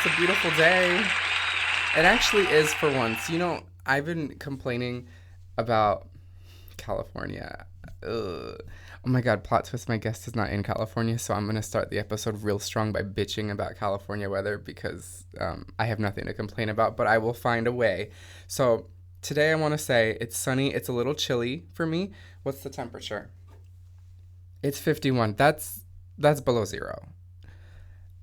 It's a beautiful day. It actually is for once. I've been complaining about California. Ugh. Oh my God, plot twist, my guest is not in California, so I'm going to start the episode real strong by bitching about California weather because I have nothing to complain about, but I will find a way. So today I want to say it's sunny. It's a little chilly for me. What's the temperature? It's 51. That's below zero.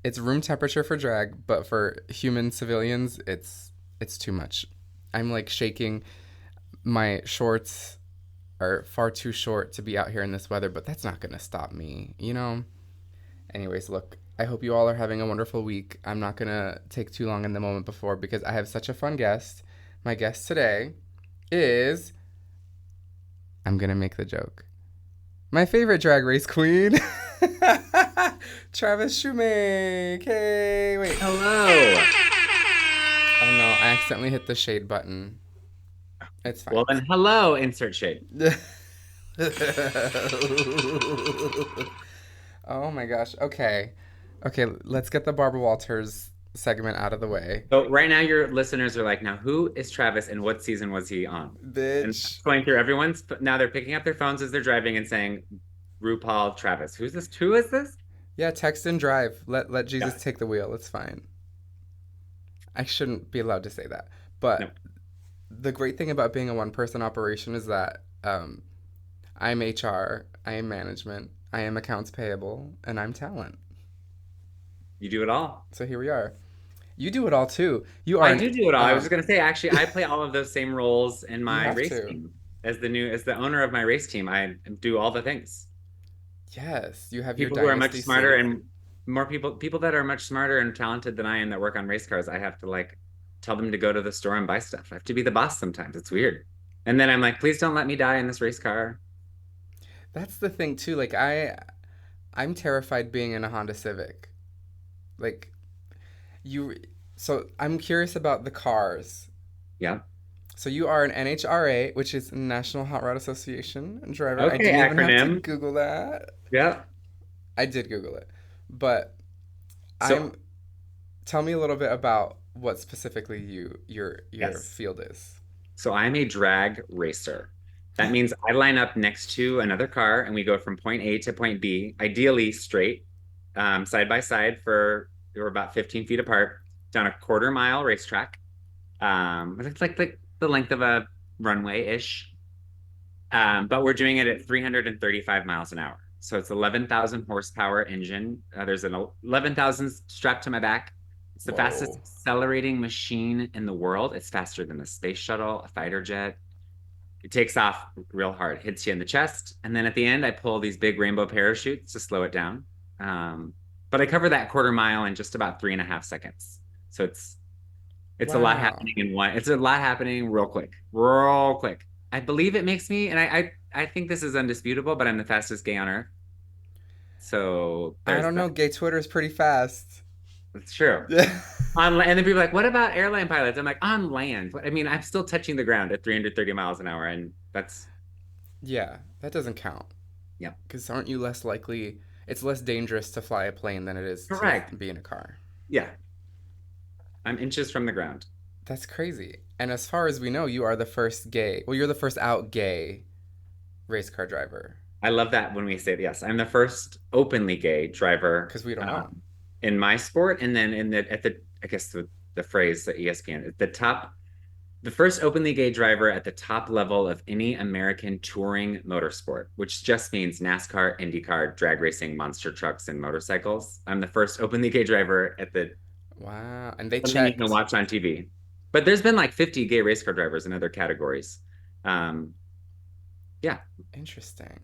It's room temperature for drag, but for human civilians, it's too much. I'm like shaking. My shorts are far too short to be out here in this weather, but that's not going to stop me. Anyways, look, I hope you all are having a wonderful week. I'm not going to take too long in the moment before because I have such a fun guest. My guest today is, I'm going to make the joke, my favorite drag race queen, Travis Shumake. Hey, wait. Hello. Oh no, I accidentally hit the shade button. It's fine. Well, then, hello, insert shade. Oh my gosh. Okay. Okay, let's get the Barbara Walters segment out of the way. So right now, your listeners are like, now who is Travis and what season was he on? And Bitch. going through everyone's, now they're picking up their phones as they're driving and saying, RuPaul, Travis. Who's this? Who is this? Yeah, text and drive. Let Yeah. Jesus take the wheel. It's fine. I shouldn't be allowed to say that. No, But the great thing about being a one person operation is that I'm HR, I am management, I am accounts payable, and I'm talent. you do it all. So here we are. You do it all too. You are I an do it all. I was just gonna say, actually, I play all of those same roles in you my have race to. team. As the owner of my race team, I do all the things. Yes, you have your People who are much dynasty smarter suit. and more people that are much smarter and talented than I am that work on race cars, I have to like tell them to go to the store and buy stuff. I have to be the boss sometimes. It's weird. And then I'm like, please don't let me die in this race car. That's the thing too. Like I'm terrified being in a Honda Civic. Like you so I'm curious about the cars. Yeah. So you are an NHRA, which is National Hot Rod Association driver. I Okay, didn't even have to acronym. Google that. Yeah. I did Google it. But I'm So tell me a little bit about what specifically your yes. field is. So I'm a drag racer. That means I line up next to another car and we go from point A to point B, ideally straight, side by side we're about 15 feet apart, down a quarter mile racetrack. It's like the length of a runway ish. But we're doing it at 335 miles an hour. So it's 11,000 horsepower engine. There's an 11,000 strapped to my back. It's the fastest Whoa. accelerating machine in the world. It's faster than a space shuttle, a fighter jet. It takes off real hard, hits you in the chest. And then at the end, I pull these big rainbow parachutes to slow it down. But I cover that quarter mile in just about 3.5 seconds. So it's a lot Wow. happening in one. It's a lot happening real quick, real quick. I believe it makes me, and I think this is undisputable, but I'm the fastest gay on earth. So I there's don't know, that. gay Twitter is pretty fast. It's true. And then people are like, what about airline pilots? I'm like, on land. I mean, I'm still touching the ground at 330 miles an hour, and that's Yeah, that doesn't count. yeah, Because aren't you less likely? It's less dangerous to fly a plane than it is to correct. be in a car. Yeah, I'm inches from the ground. That's crazy. And as far as we know, you are the first gay. Well, you're the first out gay race car driver. I love that when we say yes. I'm the first openly gay driver Because we don't know. in my sport, and then in the at the I guess the phrase that ESPN the top the first openly gay driver at the top level of any American touring motorsport, which just means NASCAR, IndyCar, drag racing, monster trucks, and motorcycles. I'm the first openly gay driver at the Wow. And they something you can checked. watch on TV. But there's been like 50 gay race car drivers in other categories. Um, yeah, Interesting.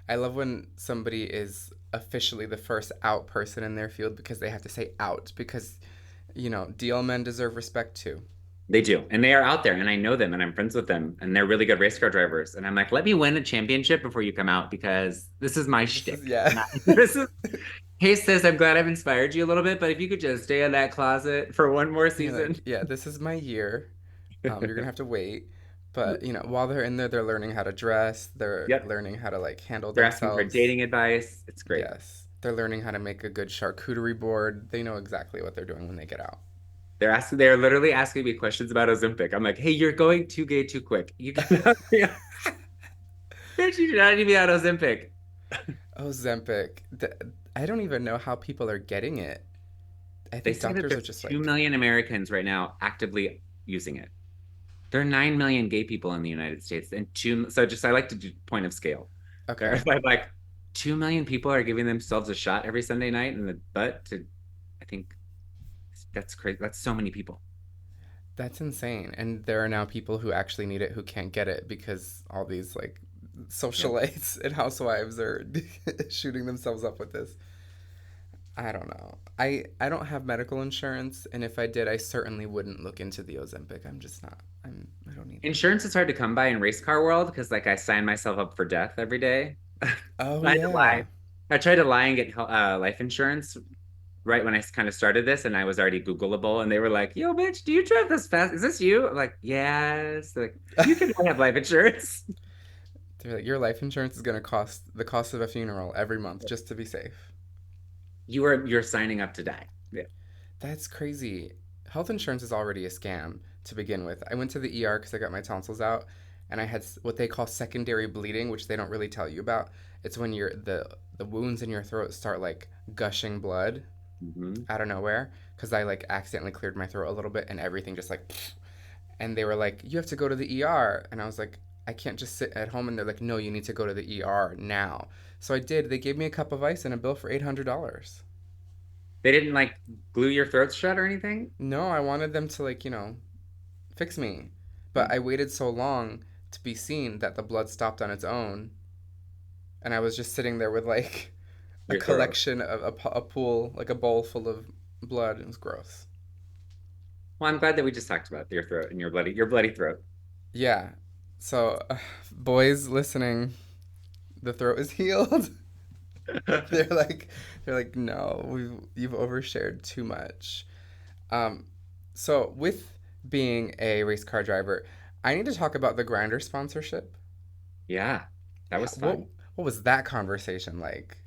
I love when somebody is officially the first out person in their field because they have to say out because, DL men deserve respect too. they do. And they are out there, and I know them, and I'm friends with them, and they're really good race car drivers. And I'm like, let me win a championship before you come out because this is my This is, shtick. yeah. This is Hey sis, I'm glad I've inspired you a little bit, but if you could just stay in that closet for one more You're season. like, yeah, this is my year. You're gonna have to wait. But while they're in there, they're learning how to dress. They're Yep. learning how to like handle They're asking for themselves. dating advice. It's great. Yes, they're learning how to make a good charcuterie board. They know exactly what they're doing when they get out. They're literally asking me questions about Ozempic. I'm like, hey, you're going too gay too quick. You cannot be, bitch, you should not even be on Ozempic. Ozempic. I don't even know how people are getting it. I They think say that doctors are there's just 2 like, million Americans right now actively using it. There are 9 million gay people in the United States, and two. So just I like to do point of scale. okay, There's like 2 million people are giving themselves a shot every Sunday night in the butt. To I think that's crazy. That's so many people. that's insane. And there are now people who actually need it who can't get it because all these like Yep. socialites and housewives are shooting themselves up with this. I don't know. I don't have medical insurance, and if I did, I certainly wouldn't look into the Ozempic. I'm just not. I don't need it. Insurance is hard to come by in race car world because like I sign myself up for death every day. Oh I had to lie. yeah. I tried to lie and get life insurance right when I kind of started this, and I was already Googleable, and they were like, "Yo, bitch, do you drive this fast? Is this you?" I'm like, "Yes." They're like, you can have life insurance. They're like, your life insurance is gonna cost the cost of a funeral every month just to be safe. You're signing up to die. Yeah. That's crazy. Health insurance is already a scam to begin with. I went to the ER because I got my tonsils out, and I had what they call secondary bleeding, which they don't really tell you about. It's when the wounds in your throat start like gushing blood Hmm. out of nowhere because I like accidentally cleared my throat a little bit and everything just like and they were like you have to go to the ER and I was like I can't just sit at home and they're like no you need to go to the ER now. So I did. They gave me a cup of ice and a bill for $800. They didn't like glue your throat shut or anything. No, I wanted them to like, fix me. But I waited so long to be seen that the blood stopped on its own and I was just sitting there with like a Your throat. collection of a pool, like a bowl full of blood. It was gross. Well, I'm glad that we just talked about your throat and your bloody throat. Yeah. So, boys listening, the throat is healed. they're like, they're like, no, you've overshared too much. Um, so with being a race car driver, I need to talk about the Grinder sponsorship. Yeah, that was What fun. what was that conversation like?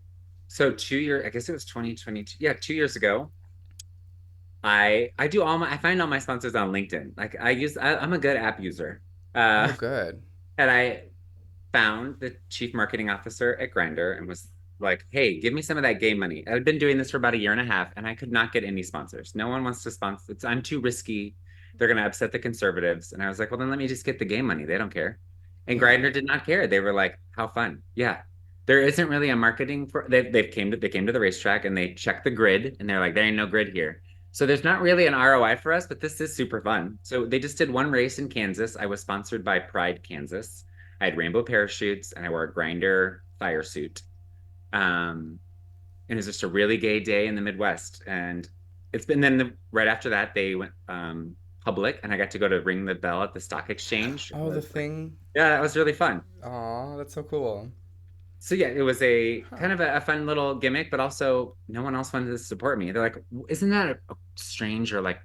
So I guess it was 2022. Yeah, 2 years ago. I find all my sponsors on LinkedIn. Like I'm a good app user. Oh, Uh, good. and I found the chief marketing officer at Grindr and was like, "Hey, give me some of that game money." I've been doing this for about a year and a half, and I could not get any sponsors. No one wants to sponsor. I'm too risky. They're going to upset the conservatives. And I was like, "Well, then let me just get the game money. They don't care." And Yeah. Grindr did not care. They were like, "How fun!" Yeah, there isn't really a marketing for. They came to the racetrack and they checked the grid, and they're like, "There ain't no grid here." So there's not really an ROI for us, but this is super fun. So they just did one race in Kansas. I was sponsored by Pride Kansas. I had rainbow parachutes and I wore a grinder fire suit. And it was just a really gay day in the Midwest. And it's been right after that, they went public and I got to go to ring the bell at the stock exchange. It Oh, the was like, thing. yeah, that was really fun. Oh, that's so cool. So yeah, it was a Huh. kind of a fun little gimmick, but also no one else wanted to support me. They're like, isn't that a strange or like,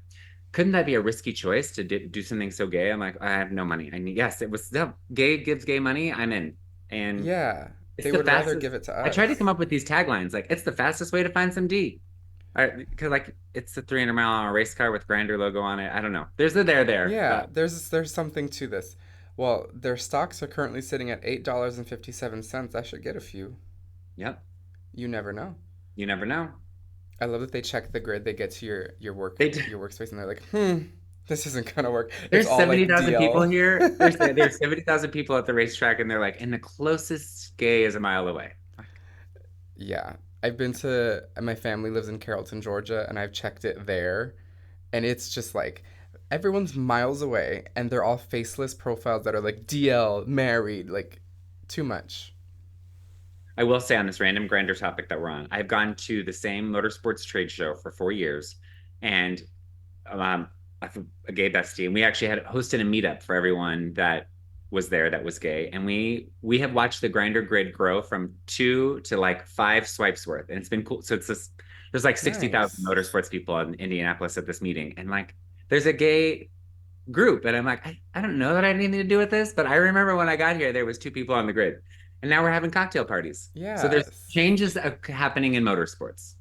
couldn't that be a risky choice to do something so gay? I'm like, I have no money. I need, yes, it was no, gay gives gay money. I'm in. And Yeah. it's They the would rather fastest. give it to I tried to us. come up with these taglines like, it's the fastest way to find some D. Because like it's the 300-mile-an-hour race car with Grindr logo on it. I don't know. There's a there. Yeah, there's something to this. Well, their stocks are currently sitting at $8.57. I should get a few. Yep. You never know. You never know. I love that they check the grid. They get to They d- your workspace and they're like, this isn't gonna work. It's there's all like 70,000 people DL. here. There's 70,000 people at the racetrack, and they're like, and the closest gay is a mile away. Like, Yeah, I've been to. My family lives in Carrollton, Georgia, and I've checked it there, and it's just like everyone's miles away, and they're all faceless profiles that are like DL married, like too much. I will say on this random grinder topic that we're on, I've gone to the same motorsports trade show for 4 years, and um, I have a gay bestie, and we actually had hosted a meetup for everyone that was there that was gay, and we have watched the grinder grid grow from 2 to like 5 swipes worth, and it's been cool. So it's this. There's like 60,000 Nice. motorsports people in Indianapolis at this meeting, and like there's a gay group, and I'm like, I don't know that I need to do with this, but I remember when I got here, there was 2 people on the grid, and now we're having cocktail parties. So there's Yes. changes happening in motorsports.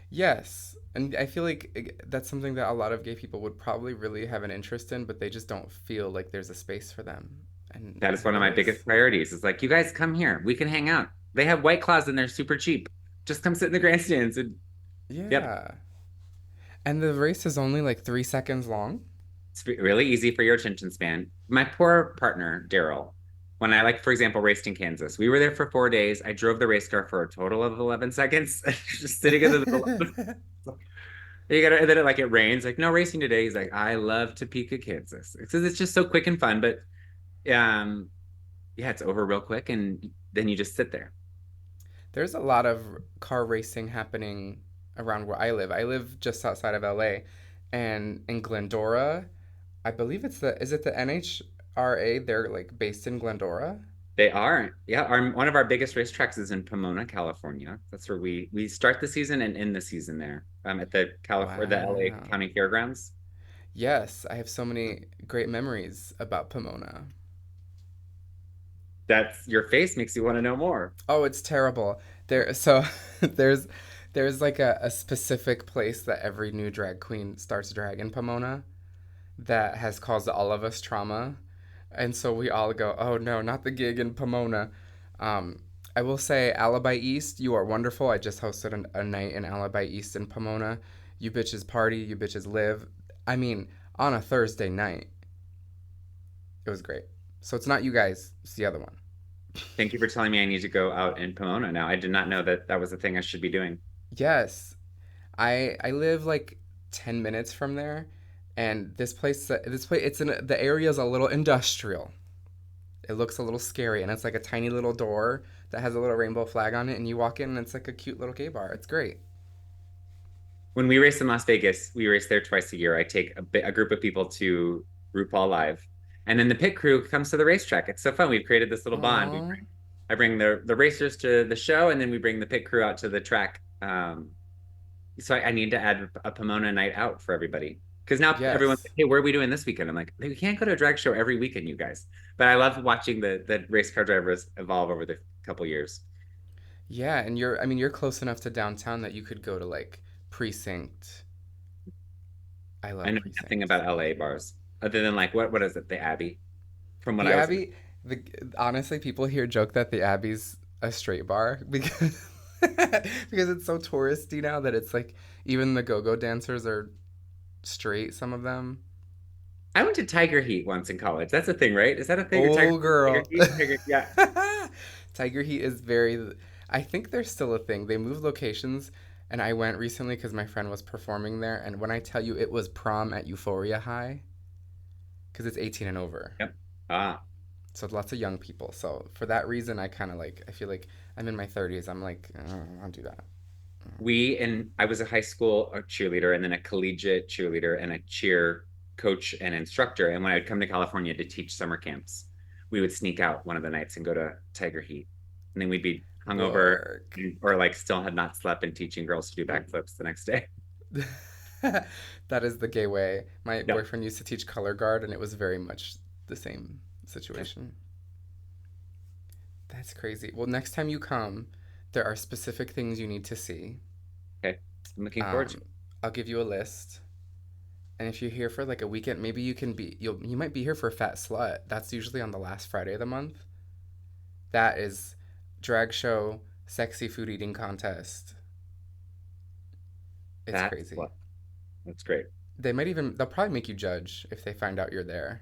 Yes. And I feel like that's something that a lot of gay people would probably really have an interest in, but they just don't feel like there's a space for them. That And is one of there my is. biggest priorities. It's like, you guys come here. We can hang out. They have White Claws and they're super cheap. Just come sit in the grandstands and yep. Yeah. And the race is only like 3 seconds long. It's really easy for your attention span. My poor partner, Daryl, when I like, for example, raced in Kansas, we were there for 4 days. I drove the race car for a total of 11 seconds, just sitting in the middle of you gotta, and then it rains, like, no racing today. He's like, I love Topeka, Kansas. Because it's just so quick and fun. But um, yeah, it's over real quick, and then you just sit there. There's a lot of car racing happening around where I live. I live just outside of LA, and in Glendora, I believe it's the is it the NHRA? They're like based in Glendora. They are, yeah. One of our biggest racetracks is in Pomona, California. That's where we start the season and end the season there. At the LA Wow. County Fairgrounds. Yes, I have so many great memories about Pomona. That's your face makes you want to know more. Oh, it's terrible. There, so there's there's like a specific place that every new drag queen starts drag in Pomona that has caused all of us trauma. And so we all go, oh no, not the gig in Pomona. Um, I will say, Alibi East, you are wonderful. I just hosted a night in Alibi East in Pomona. You bitches party, you bitches live. I mean, on a Thursday night. It was great. So it's not you guys, it's the other one. Thank you for telling me I need to go out in Pomona now. I did not know that that was the thing I should be doing. Yes, I live like 10 minutes from there, and this place it's in the area is a little industrial. It looks a little scary, and it's like a tiny little door that has a little rainbow flag on it, and you walk in, and it's like a cute little gay bar. It's great. When we race in Las Vegas, we race there twice a year. I take a group of people to RuPaul Live, and then the pit crew comes to the racetrack. It's so fun. We've created this little bond. Oh, I bring the racers to the show, and then we bring the pit crew out to the track. So I need to add a Pomona night out for everybody. Because now everyone's yes. like, hey, where are we doing this weekend? I'm like, we can't go to a drag show every weekend, you guys. But I love watching the race car drivers evolve over the couple years. Yeah, and I mean, you're close enough to downtown that you could go to like Precinct. I I love know nothing Precinct. about LA bars other than like what is it, the Abbey? From what The I was Abbey, the honestly, people here joke that the Abbey's a straight bar because because it's so touristy now that it's like even the go-go dancers are straight, some of them. I went to Tiger Heat once in college. That's a thing, right? Is that a thing? Oh, Tiger girl. Heat? Yeah. Tiger Heat is very. I think they're still a thing. They moved locations, and I went recently because my friend was performing there. And when I tell you it was prom at Euphoria High, because it's 18 and over. Yep. Ah. So lots of young people. So for that reason, I kind of like, I feel like I'm in my 30s. I'm like, I'll do that. I was a high school cheerleader and then a collegiate cheerleader and a cheer coach and instructor. And when I'd come to California to teach summer camps, we would sneak out one of the nights and go to Tiger Heat. And then we'd be hungover Work. or like still had not slept and teaching girls to do backflips the next day. That is the gay way. My Yep. boyfriend used to teach color guard, and it was very much the same situation. That's crazy. Well, next time you come, there are specific things you need to see. Okay. I'm looking forward to Um, I'll give you a list. And if you're here for like a weekend, maybe you might be here for Fat Slut. That's usually on the last Friday of the month. That is drag show, sexy food eating contest. It's that. crazy. Well, that's great. They'll probably make you judge if they find out you're there.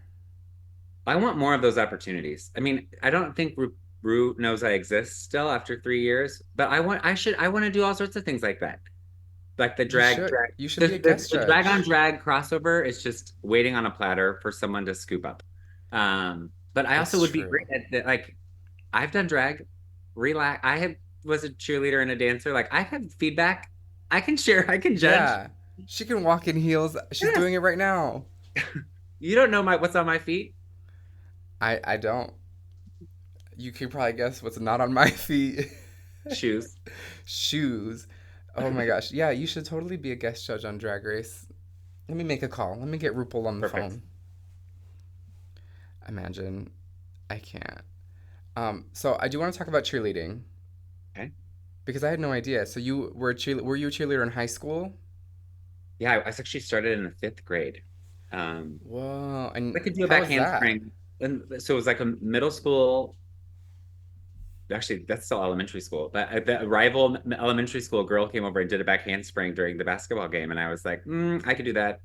I want more of those opportunities. I mean, I don't think Ru knows I exist still after 3 years, but I want to do all sorts of things like that. Like the You drag, should. You should be a guest the drag on judge. drag crossover is just waiting on a platter for someone to scoop up. But I also It's would be great true. at that. Like I've done drag, relax. Was a cheerleader and a dancer. Like I have feedback. I can share. I can judge. Yeah. She can walk in heels. She's Yes. doing it right now. You don't know what's on my feet. I don't. You can probably guess what's not on my feet. Shoes. Shoes. Oh my gosh. Yeah, you should totally be a guest judge on Drag Race. Let me make a call. Let me get RuPaul on the Perfect. phone. Imagine. I can't. So I do want to talk about cheerleading Okay. because I had no idea. So you were were you a cheerleader in high school? Yeah, I actually started in the fifth grade. Um, Whoa. I And could do a how back is that? handspring. And so it was like a middle school. Actually, that's still elementary school. But the rival elementary school girl came over and did a back handspring during the basketball game. And I was like, I could do that.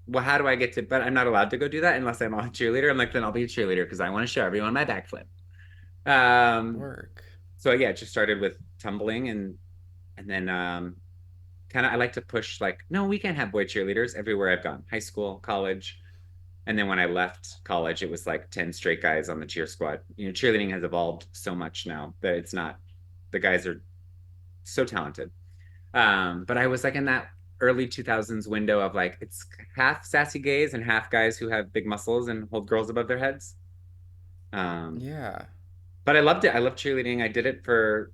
Well, how do I get to, but I'm not allowed to go do that unless I'm a cheerleader. I'm like, then I'll be a cheerleader because I want to show everyone my backflip. Um, Work. so yeah, it just started with tumbling and then kind of I like to push like, no, we can't have boy cheerleaders everywhere I've gone, high school, college. And then when I left college, it was like 10 straight guys on the cheer squad. Cheerleading has evolved so much now that it's not, the guys are so talented. But I was like in that early 2000s window of like, it's half sassy gays and half guys who have big muscles and hold girls above their heads. Um, Yeah. but I loved it. I loved cheerleading. I did it for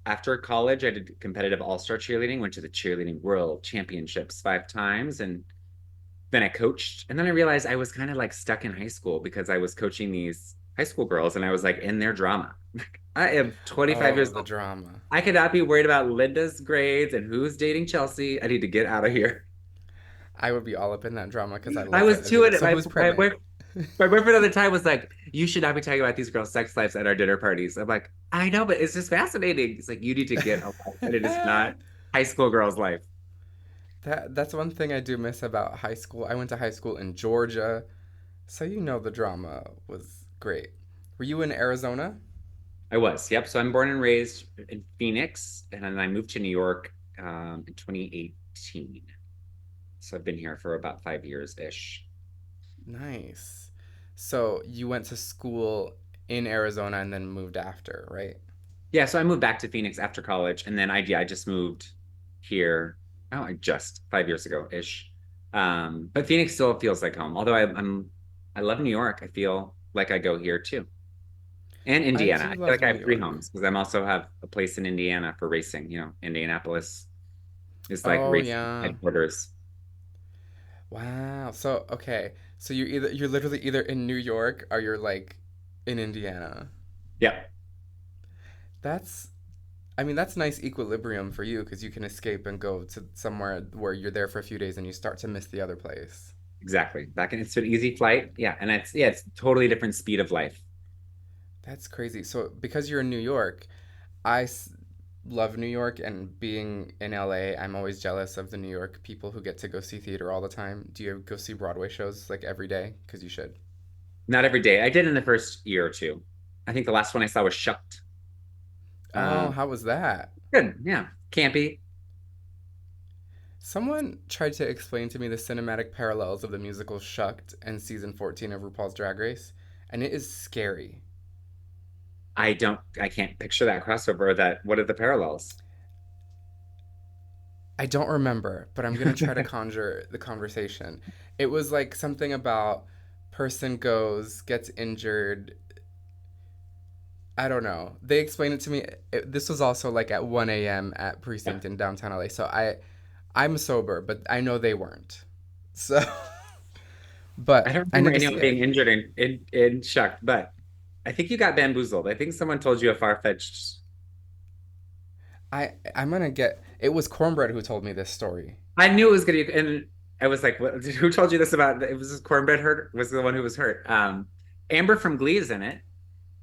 after college. I did competitive all-star cheerleading, went to the cheerleading world championships 5 times. And then I coached. And then I realized I was kind of like stuck in high school because I was coaching these high school girls and I was like in their drama. I am 25 Oh, years the old. drama. I could not be worried about Linda's grades and who's dating Chelsea. I need to get out of here. I would be all up in that drama because I I love it. was I'd be too like, in it. so who's pregnant? My boyfriend at the time was like, "You should not be talking about these girls' sex lives at our dinner parties." I'm like, "I know, but it's just fascinating." It's like you need to get a life, and it is not high school girls' life. That's one thing I do miss about high school. I went to high school in Georgia, so you know the drama was great. Were you in Arizona? I was, yep. So I'm born and raised in Phoenix, and then I moved to New York in 2018. So I've been here for about 5 years ish. Nice. So you went to school in Arizona and then moved after, right? Yeah, so I moved back to Phoenix after college, and then I just moved here. Oh, I just 5 years ago ish. But Phoenix still feels like home. Although I love New York. I feel like I go here too, and I Indiana. do I feel love like I New have three York. homes because I'm also have a place in Indiana for racing. Indianapolis is like Oh racing yeah. headquarters. Wow. So okay. So you're literally either in New York or you're like in Indiana. Yep, That's I mean that's nice equilibrium for you because you can escape and go to somewhere where you're there for a few days and you start to miss the other place. exactly. Back in it's an easy flight. Yeah, and it's totally different speed of life. That's crazy. So because you're in New York, I love New York and being in LA, I'm always jealous of the New York people who get to go see theater all the time. Do you go see Broadway shows like every day? Because you should. Not every day. I did in the first year or two. I think the last one I saw was Shucked. Oh, Um, how was that? Good. Yeah. Campy. Someone tried to explain to me the cinematic parallels of the musical Shucked and season 14 of RuPaul's Drag Race, and it is scary. I can't picture that crossover. What are the parallels? I don't remember, but I'm gonna try to conjure the conversation. It was like something about person goes, gets injured. I don't know. They explained it to me. This was also like at 1 a.m. at Yeah. Precinct in downtown LA. So I'm sober, but I know they weren't. So, I but don't I remember need to see anyone it. being injured in Shucked, but I think you got bamboozled. I think someone told you a far-fetched. I'm gonna get. It was Cornbread who told me this story. I knew it was gonna be, and I was like, "What? Who told you this about?" It was this cornbread hurt was the one who was hurt. Amber from Glee is in it,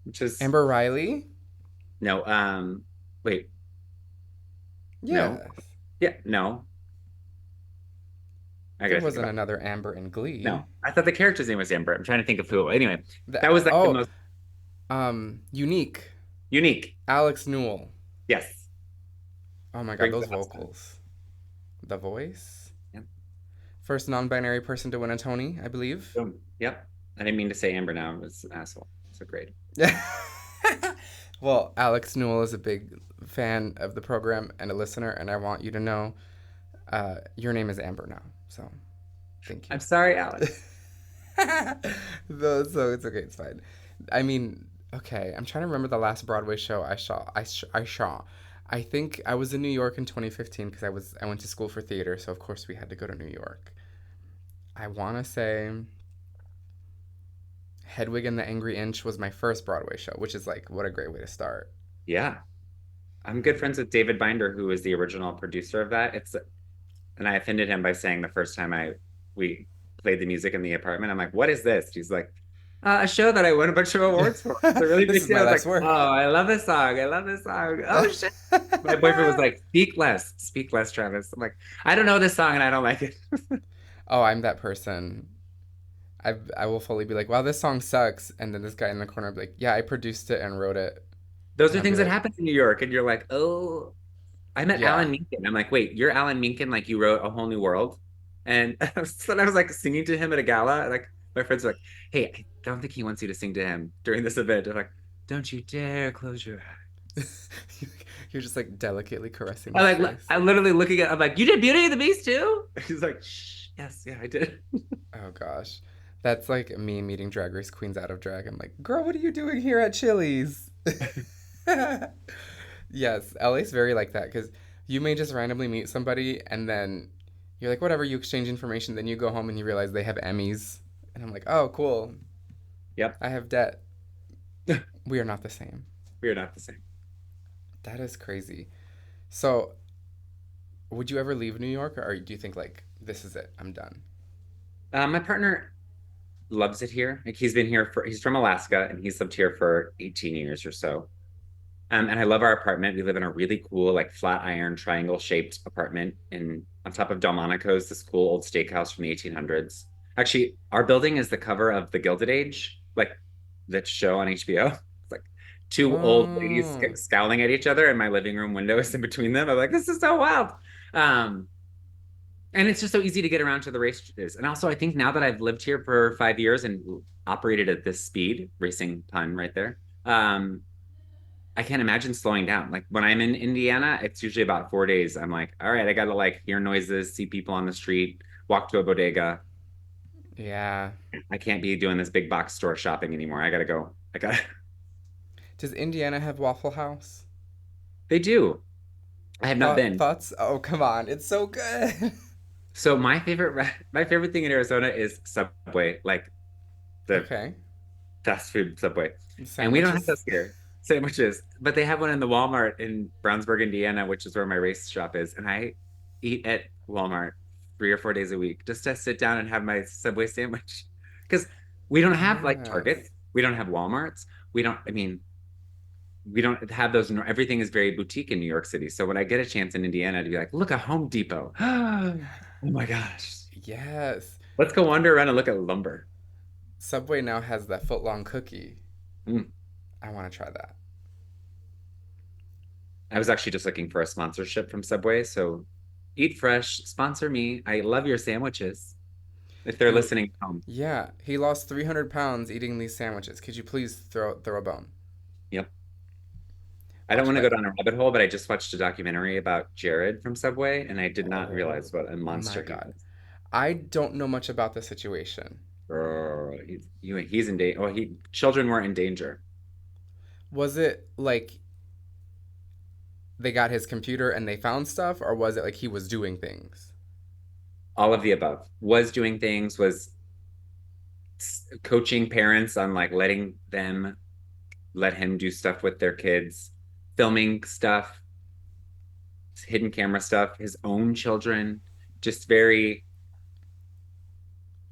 which is Amber Riley. no. Wait, no, Yes, yeah, no. I there gotta think wasn't about it. another Amber in Glee. No, I thought the character's name was Amber. I'm trying to think of who. Anyway, that The, was like the oh, most Unique. unique. Alex Newell. Yes, Oh my God, brings those the house down. vocals. The voice. Yep. First non-binary person to win a Tony, I believe. Boom. Yep. I didn't mean to say Amber now. It's an asshole. So great. Well, Alex Newell is a big fan of the program and a listener, and I want you to know your name is Amber now. So thank you. I'm sorry, Alex. No, so it's okay. It's fine. I mean, okay. I'm trying to remember the last Broadway show I saw. I think I was in New York in 2015 because I went to school for theater, so of course we had to go to New York. I want to say Hedwig and the Angry Inch was my first Broadway show, which is like what a great way to start. Yeah. I'm good friends with David Binder, who is the original producer of that. and I offended him by saying the first time I we played the music in the apartment, I'm like, "What is this?" He's like, "A show that I won a bunch of awards for. It's a really This big is deal." my I was last like, work. "Oh, I love this song. I love this song. Oh shit." My boyfriend was like, speak less, Travis." I'm like, "I don't know this song and I don't like it." Oh, I'm that person. I will fully be like, wow, this song sucks. And then this guy in the corner will be like, yeah, I produced it and wrote it. Those And are I'll be things that like, happen in New York, and you're like, "Oh." I met yeah. Alan Menken. I'm like, "Wait, you're Alan Menken? Like you wrote A Whole New World?" And so I was like singing to him at a gala. Like my friends were like, "Hey, I don't think he wants you to sing to him during this event." I'm like, "Don't you dare close your eyes." You're just like delicately caressing I his like face. I literally looking at. I'm like, "You did Beauty and the Beast too?" He's like, "Shh, yes, yeah, I did." Oh gosh. That's like me meeting Drag Race Queens out of drag. I'm like, girl, what are you doing here at Chili's? Yes, LA's very like that because you may just randomly meet somebody and then you're like, whatever, you exchange information, then you go home and you realize they have Emmys. And I'm like, oh, cool. Yep, I have debt. We are not the same. we are not the same. That is crazy. So, would you ever leave New York or do you think, like, this is it? I'm done? My partner loves it here. Like he's from Alaska and he's lived here for 18 years or so. And I love our apartment. We live in a really cool, like flat iron triangle shaped apartment in on top of Delmonico's, this cool old steakhouse from the 1800s. Actually, our building is the cover of The Gilded Age, like that show on HBO. It's like two old ladies Oh, scowling at each other, and my living room window is in between them. I'm like, this is so wild. Um, and it's just so easy to get around to the races. And also, I think now that I've lived here for 5 years and operated at this speed, racing pun right there, I can't imagine slowing down. Like when I'm in Indiana, it's usually about 4 days. I'm like, all right, I gotta like hear noises, see people on the street, walk to a bodega. yeah. I can't be doing this big box store shopping anymore. I gotta go. I gotta. Does Indiana have Waffle House? They do. I have not been. Thoughts? Oh, come on. It's so good. So my favorite thing in Arizona is Subway, like the Okay. fast food Subway. And we don't have Sandwiches? those here, sandwiches, but they have one in the Walmart in Brownsburg, Indiana, which is where my race shop is. And I eat at Walmart 3 or 4 days a week just to sit down and have my Subway sandwich. Because we don't have like Yes. Targets, we don't have Walmarts, I mean, we don't have those. Everything is very boutique in New York City. So when I get a chance in Indiana to be like, look, a Home Depot. Oh my gosh. Yes. Let's go wander around and look at lumber. Subway now has that foot long cookie. Mm. I want to try that. I was actually just looking for a sponsorship from Subway. So eat fresh, sponsor me. I love your sandwiches. If they're He, listening at home. yeah, he lost 300 pounds eating these sandwiches. Could you please throw a bone? Yep. I don't Watch want if to I go can. down a rabbit hole, but I just watched a documentary about Jared from Subway, and I did not realize Oh what a my monster he God. was. I don't know much about the situation. Oh, he's in danger. Well, children were in danger. Was it like they got his computer and they found stuff, or was it like he was doing things? All of the above. Was doing things, was coaching parents on like let him do stuff with their kids, filming stuff, hidden camera stuff, his own children, just very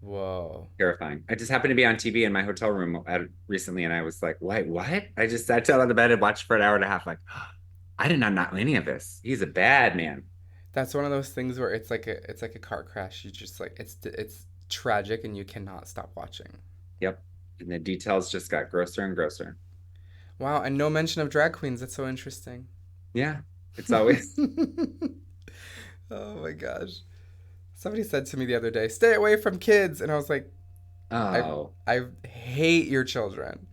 Whoa. terrifying. I just happened to be on TV in my hotel room recently, and I was like, "Wait, what?" I just sat down on the bed and watched for an hour and a half. Like, I did not know any of this. He's a bad man. That's one of those things where it's like a car crash. You just like it's tragic and you cannot stop watching. Yep. And the details just got grosser and grosser. Wow, and no mention of drag queens. That's so interesting. Yeah, it's always. Oh my gosh. Somebody said to me the other day, "Stay away from kids." And I was like, I Oh, I hate your children.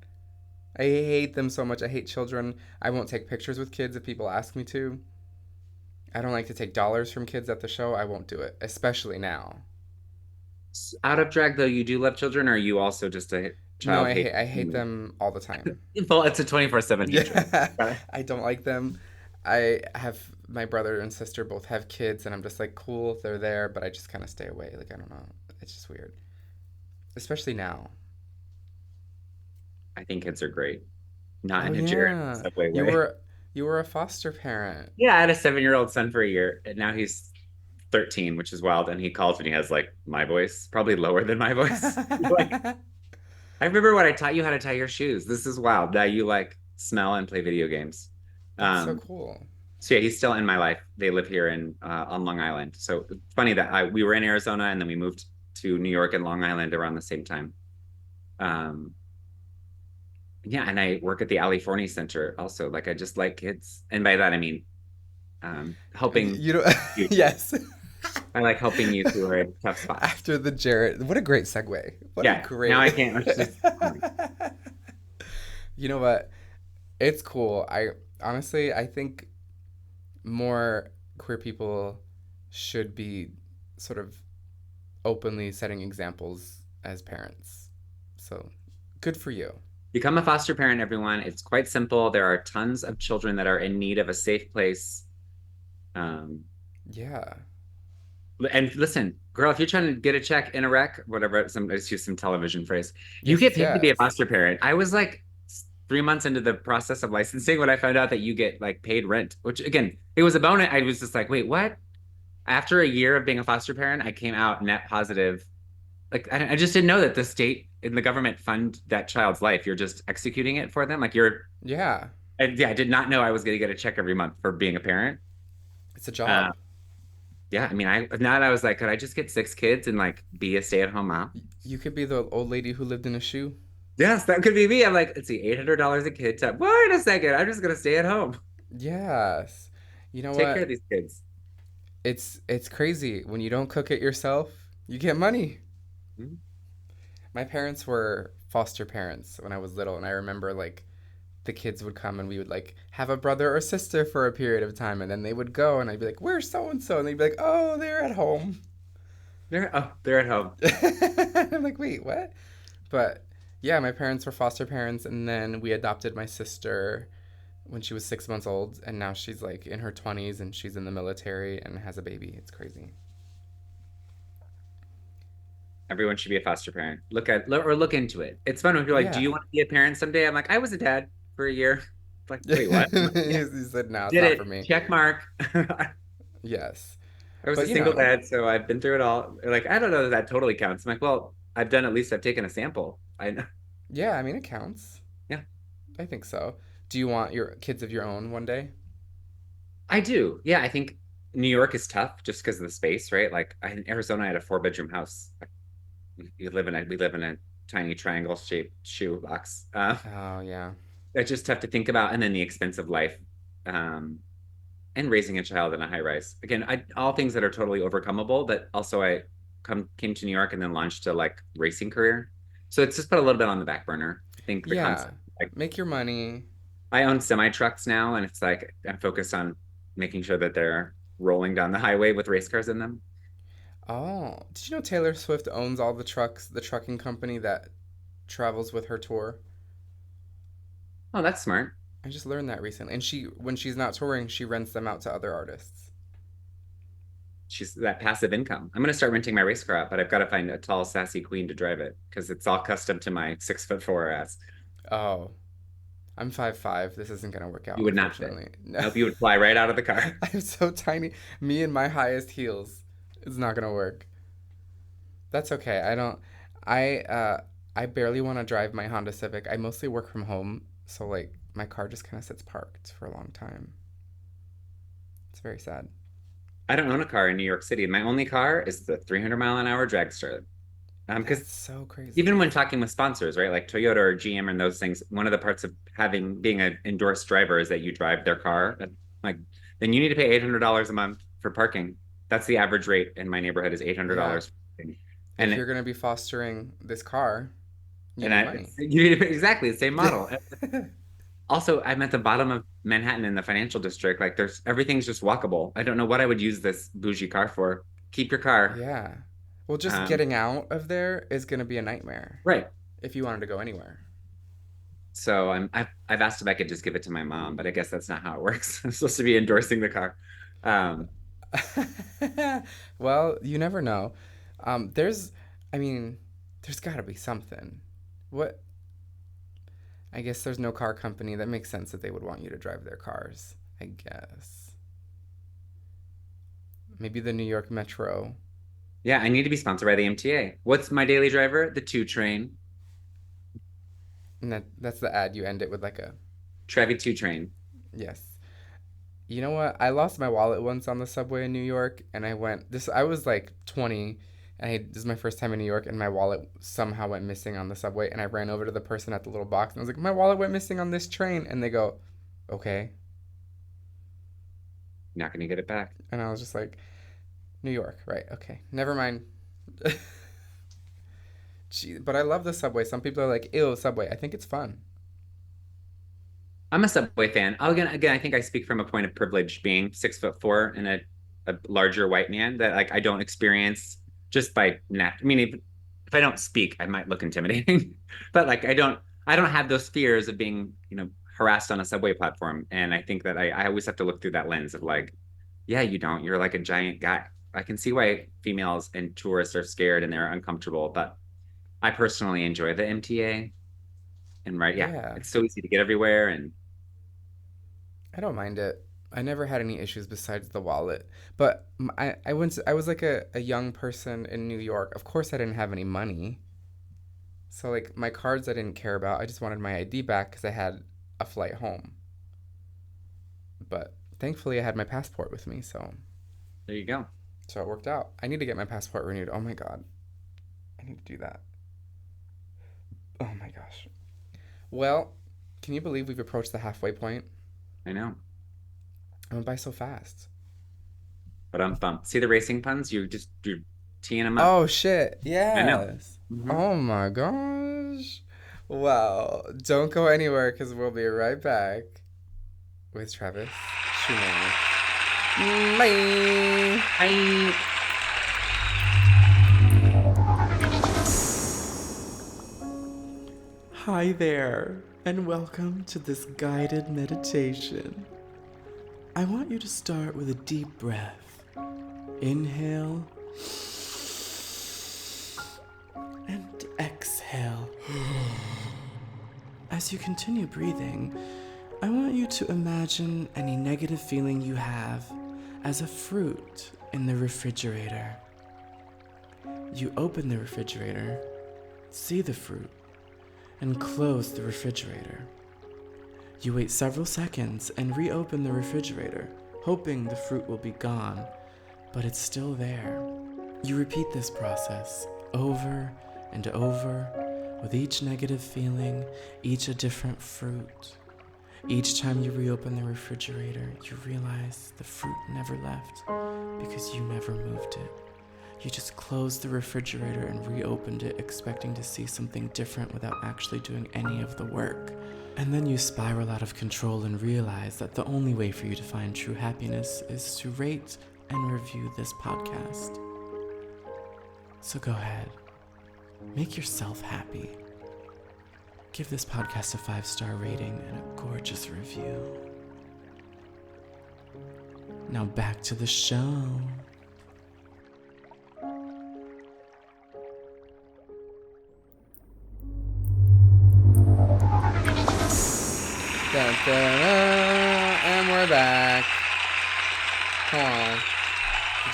I hate them so much. I hate children. I won't take pictures with kids if people ask me to. I don't like to take dollars from kids at the show. I won't do it, especially now. out of drag though, you do love children, or are you also just a No, child hate? I hate them all the time. Well, it's a 24/7 hatred. Yeah, Got I don't like them. I have my brother and sister both have kids, and I'm just like, cool, they're there, but I just kind of stay away. Like, I don't know. It's just weird, especially now. I think kids are great, not Oh in a Jared yeah, Subway you way. were you were a foster parent. Yeah, I had a 7-year-old son for a year, and now he's 13, which is wild. And he calls and he has like my voice, probably lower than my voice. Like, I remember when I taught you how to tie your shoes. This is wild that you like smell and play video games. That's so Um, cool. so yeah, he's still in my life. They live here in on Long Island. So it's funny that we were in Arizona and then we moved to New York and Long Island around the same time. Um, yeah, and I work at the Ali Forney Center also. Like I just like kids, and by that I mean helping You know, you. yes. I like helping you who are in tough spots. After the Jared, what a great segue. What a Yeah, now great. I can't. It's just You know what? It's cool. I honestly, I think more queer people should be sort of openly setting examples as parents. So, good for you. become a foster parent, everyone. It's quite simple. There are tons of children that are in need of a safe place. Um, Yeah. and listen, girl, if you're trying to get a check in a wreck, whatever, I just use some television phrase. You get Yes, paid to be a yes. foster parent. I was like 3 months into the process of licensing when I found out that you get like paid rent, which again, it was a bonus. I was just like, wait, what? After a year of being a foster parent, I came out net positive. Like I just didn't know that the state and the government fund that child's life. You're just executing it for them. Like you're, Yeah. and yeah, I did not know I was going to get a check every month for being a parent. It's a Uh, job. yeah, I mean, I now I was like, could I just get 6 kids and like be a stay-at-home mom? You could be the old lady who lived in a shoe. Yes, that could be me. I'm like, let's see, $800 a kid. Wait a second, I'm just gonna stay at home, Yes. You know take care of what? these kids. It's crazy. When you don't cook it yourself, you get money. Mhm. My parents were foster parents when I was little, and I remember like the kids would come and we would like have a brother or sister for a period of time, and then they would go and I'd be like, "Where's so and so?" And they'd be like, "Oh, they're at home." They're at home. I'm like, "Wait, what?" But yeah, my parents were foster parents, and then we adopted my sister when she was 6 months old, and now she's like in her 20s and she's in the military and has a baby. It's crazy. Everyone should be a foster parent. Look into it. It's fun when you're like, do Yeah. you want to be a parent someday? I'm like, I was a dad for a year. It's like, wait, what? I'm like, yeah, He said, "No, it's did not for it. me." Check mark. Yes. I was a But you single know, dad, so I've been through it all. Like, I don't know that that totally counts. I'm like, well, I've done at least I've taken a sample. I know. yeah, I mean, it counts. Yeah, I think so. Do you want your kids of your own one day? I do. Yeah, I think New York is tough just because of the space, right? Like in Arizona, I had a 4 bedroom house. We live in a tiny triangle shaped shoe box. Oh, yeah. It's just tough to think about, and then the expense of life, um, and raising a child in a high rise. Again, all things that are totally overcomable. But also, I came to New York and then launched a like racing career. So it's just put a little bit on the back burner. I think the Yeah. concept, like Make your money. I own semi trucks now, and it's like I'm focused on making sure that they're rolling down the highway with race cars in them. Oh, did you know Taylor Swift owns all the trucks, the trucking company that travels with her tour? Oh, that's smart. I just learned that recently. And when she's not touring, she rents them out to other artists. She's that passive income. I'm gonna start renting my race car out, but I've got to find a tall, sassy queen to drive it because it's all custom to my 6'4" ass. Oh, I'm 5'5". This isn't gonna work out, You would not fit. unfortunately. No. Nope, you would fly right out of the car. I'm so tiny. Me and my highest heels. It's not gonna work. That's okay. I barely want to drive my Honda Civic. I mostly work from home, so like my car just kind of sits parked for a long time. It's very sad. I don't own a car in New York City. My only car is the 300-mile-an-hour dragster. Because That's so crazy. even when talking with sponsors, right, like Toyota or GM and those things, one of the parts of having being an endorsed driver is that you drive their car. And, like, then you need to pay $800 a month for parking. That's the average rate in my neighborhood is Yeah. $800 for parking. If And you're gonna be fostering this car, you and need I, money. you need to pay exactly the same model. Also, I'm at the bottom of Manhattan in the financial district. Like, there's everything's just walkable. I don't know what I would use this bougie car for. Keep your car. Yeah. Well, just Um, getting out of there is gonna be a nightmare right. if you wanted to go anywhere. So I've asked if I could just give it to my mom, but I guess that's not how it works. I'm supposed to be endorsing the car. Um, Well, you never know. There's, I mean, there's got to be something. What? I guess there's no car company that makes sense that they would want you to drive their cars. I guess. Maybe the New York Metro. Yeah, I need to be sponsored by the MTA. What's my daily driver? The 2 train. And that's the ad. You end it with like a Trevi 2 train. yes. You know what? I lost my wallet once on the subway in New York, and I was like 20, and this is my first time in New York, and my wallet somehow went missing on the subway, and I ran over to the person at the little box, and I was like, my wallet went missing on this train, and they go, okay. Not gonna get it back. And I was just like, New York, right? Okay, never mind. Gee, but I love the subway. Some people are like, ew, subway. I think it's fun. I'm a Subway fan. Again, I think I speak from a point of privilege, being 6'4" and a larger white man that like I don't experience just by I mean, if I don't speak, I might look intimidating, but like I don't have those fears of being harassed on a subway platform. And I think that I always have to look through that lens of like, yeah, you don't. You're like a giant guy. I can see why females and tourists are scared and they're uncomfortable, but I personally enjoy the MTA. And right, yeah, Yeah, it's so easy to get everywhere. And I don't mind it. I never had any issues besides the wallet. But I was like a young person in New York. Of course, I didn't have any money. So, like, my cards I didn't care about. I just wanted my ID back because I had a flight home. But thankfully, I had my passport with me. there you go. So it worked out. I need to get my passport renewed. Oh my God. I need to do that. Oh my gosh. Well, can you believe we've approached the halfway point? I know. I went by so fast. But I'm bummed. See the racing puns? You're teeing them up. Oh shit. I know. Yes. Hmm. Oh my gosh. Well, don't go anywhere because we'll be right back with Travis Shumake. Bye. I Hi there, and welcome to this guided meditation. I want you to start with a deep breath. Inhale and exhale. As you continue breathing, I want you to imagine any negative feeling you have as a fruit in the refrigerator. You open the refrigerator, see the fruit, and close the refrigerator. You wait several seconds and reopen the refrigerator, hoping the fruit will be gone, but it's still there. You repeat this process over and over, with each negative feeling, each a different fruit. Each time you reopen the refrigerator, you realize the fruit never left because you never moved it. You just closed the refrigerator and reopened it, expecting to see something different without actually doing any of the work. And then you spiral out of control and realize that the only way for you to find true happiness is to rate and review this podcast. So go ahead, make yourself happy. Give this podcast a 5-star rating and a gorgeous review. Now back to the show. Dun, dun, dun, and we're back. Come on.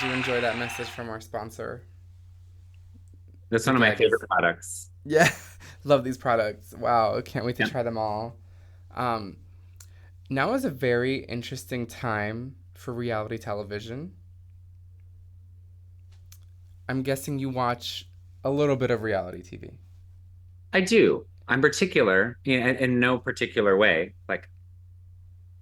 Did you enjoy that message from our sponsor? That's The one of my gag favorite is, products. yeah, love these products. Wow, can't wait to Yeah. try them all. Um, Now is a very interesting time for reality television. I'm guessing you watch a little bit of reality TV. I do. I'm particular in no particular way. Like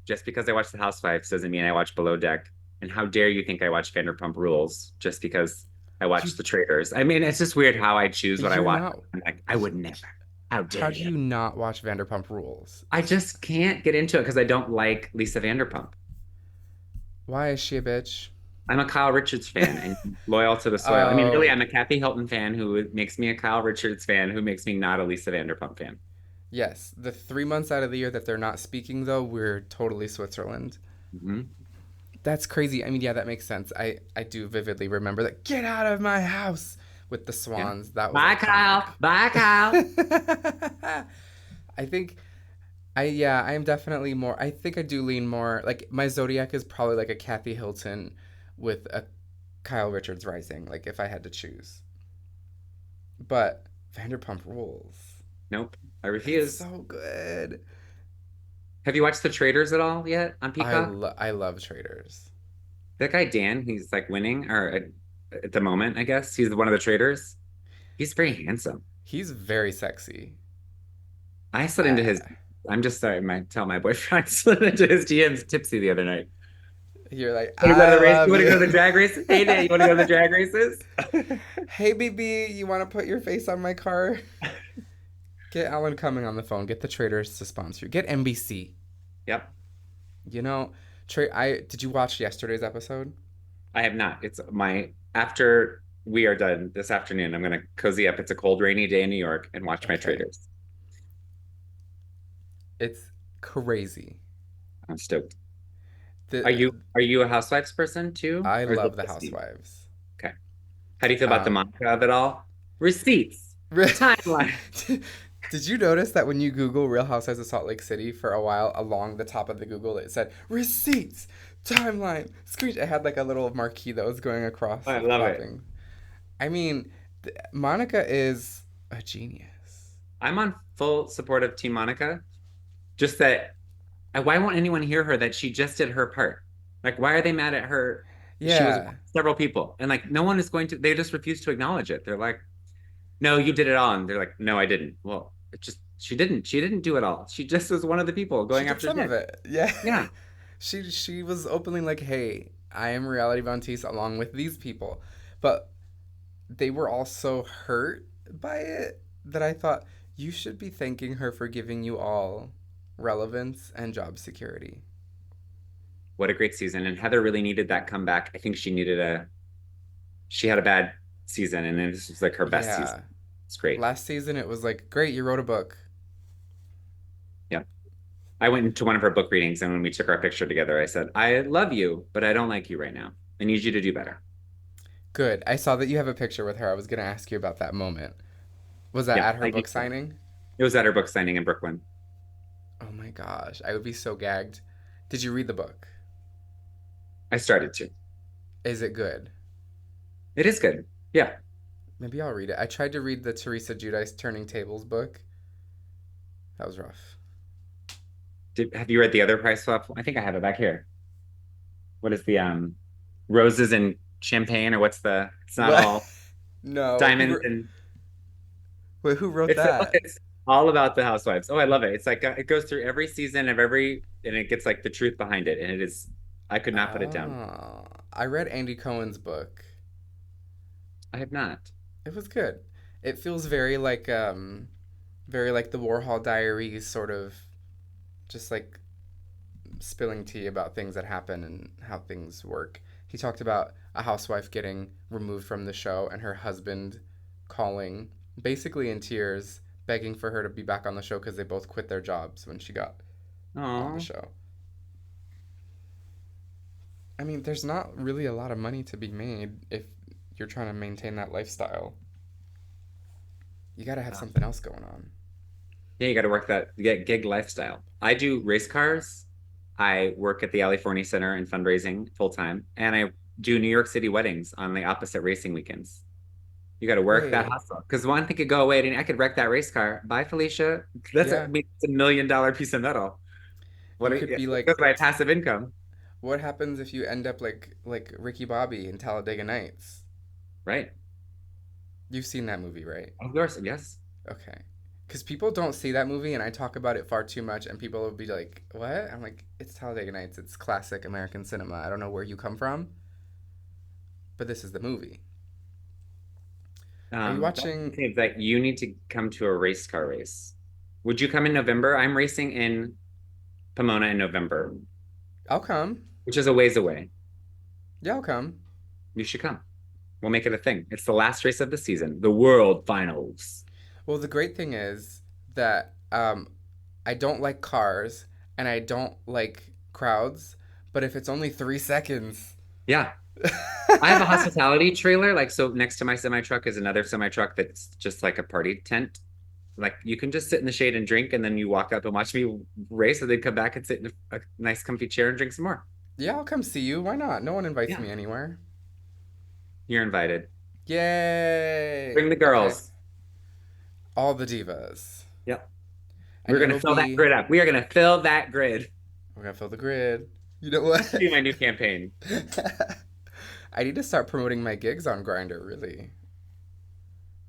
just because I watch The Housewives doesn't mean I watch Below Deck. And how dare you think I watch Vanderpump Rules just because I You, watch The Traitors? I mean, it's just weird how I choose what I you're watch. not. I'm like, I would never. How How dare do you? you not watch Vanderpump Rules? I just can't get into it because I don't like Lisa Vanderpump. Why is she a bitch? I'm a Kyle Richards fan and loyal to the soil. I mean, really, Oh, I'm a Kathy Hilton fan who makes me a Kyle Richards fan who makes me not a Lisa Vanderpump fan. yes. The 3 months out of the year that they're not speaking, though, we're totally Switzerland. Hmm. That's crazy. I mean, yeah, that makes sense. I do vividly remember that. Get out of my house with the Yeah. swans. That was Bye, iconic. Kyle. Bye, Kyle. I think I am definitely more. I think I do lean more like my zodiac is probably like a Kathy Hilton with a Kyle Richards Rising, like if I had to choose. But Vanderpump Rules. Nope, I It's refuse. so good. Have you watched The Traitors at all yet on Peacock? I love Traders. That guy Dan, he's like winning, or at the moment, I guess he's one of the traders. He's very handsome. He's very sexy. I slid into his. Uh, I'm just sorry, my tell my boyfriend I slid into his DMs tipsy the other night. you're like, Want to go to I the race? You love want to go you. to the drag race? Hey, Dan, you want to go to the drag races? Hey, BB, you want to put your face on my car? Get Alan Cumming on the phone. Get the Traders to sponsor you. Get NBC. Yep, You know, I did you watch yesterday's episode? I have not. It's my after we are done this afternoon. I'm gonna cozy up. It's a cold, rainy day in New York and watch my Okay. traders. It's crazy. I'm stoked. The Are you a housewives person too, I or is it love the just me? Housewives. Okay. How do you feel about the Um, mantra of it all? Receipts, timeline. did you notice that when you Google Real Housewives of Salt Lake City for a while, along the top of the Google, it said receipts, timeline, screen. It had like a little marquee that was going across I with love it. popping. I mean, Monica is a genius. I'm on full support of Team Monica. Just that, why won't anyone hear her that she just did her part? Like, why are they mad at her? She was Yeah, several people, and like, no one is going to. They just refuse to acknowledge it. They're like, "No, you did it all," and they're like, "No, I didn't." Well, it just she didn't. She didn't do it all. She just was one of the people she going did after some of Nick. it. Yeah, Yeah. she was openly like, "Hey, I am Reality Vontice along with these people," but they were all so hurt by it that I thought you should be thanking her for giving you all relevance and job security. What a great season. And Heather really needed that comeback. I think she had a bad season, and then this was like her best season. Yeah. It's great. Last season it was like, great, you wrote a book. Yeah. I went into one of her book readings, and when we took our picture together, I said, I love you, but I don't like you right now. I need you to do better. Good. I saw that you have a picture with her. I was going to ask you about that moment. Was that Yeah, at her I book need to. signing? It was at her book signing in Brooklyn. Oh my gosh. I would be so gagged. Did you read the book? I started to. Is it good? It is good. Yeah. Maybe I'll read it. I tried to read the Teresa Giudice Turning Tables book. That was rough. Have you read the other price swap? I think I have it back here. What is the roses and champagne, or what's the? It's not What? all No. diamonds and Wait, who wrote that? it's all about the housewives. Oh, I love it. It's like it goes through every season of every, and it gets like the truth behind it, and it is. I could not put it down. Oh. I read Andy Cohen's book. I have not. It was good. It feels very like the Warhol Diaries sort of just like spilling tea about things that happen and how things work. He talked about a housewife getting removed from the show and her husband calling, basically in tears, begging for her to be back on the show because they both quit their jobs when she got on the Oh, show. I mean, there's not really a lot of money to be made if you're trying to maintain that lifestyle. You got to have something else going on. yeah. You got to work that get gig lifestyle. I do race cars. I work at the California Center in fundraising full time, and I do New York City weddings on the opposite racing weekends. You got to work that Wait, hustle because one thing could go away, and I could wreck that race car. Bye, Felicia. I yeah, mean, it's $1 million piece of metal. you could be like, That's my passive income, what happens if you end up like Ricky Bobby in Talladega Nights? right? You've seen that movie, right? Of course, yes. Okay. Because people don't see that movie, and I talk about it far too much, and people will be like, "What?" I'm like, "It's Talladega Nights. It's classic American cinema. I don't know where you come from, but this is the movie." Are you That watching? seems like you need to come to a race car race. Would you come in November? I'm racing in Pomona in November, I'll come. which is a ways away. Yeah, I'll come. You should come. We'll make it a thing. It's the last race of the season, the World Finals. Well, the great thing is that I don't like cars and I don't like crowds, but if it's only 3 seconds, Yeah. I have a hospitality trailer. Like, so next to my semi truck is another semi truck that's just like a party tent. Like, you can just sit in the shade and drink, and then you walk up and watch me race, and then come back and sit in a nice, comfy chair and drink some more. yeah, I'll come see you. Why not? No one invites Yeah. me anywhere. You're invited. Bring Yay! the Okay. girls. All the divas. Yep. We're And gonna it'll fill that be, grid up. We are gonna fill that grid. we're gonna fill the grid. You know That should what? be my new campaign. I need to start promoting my gigs on Grinder, really.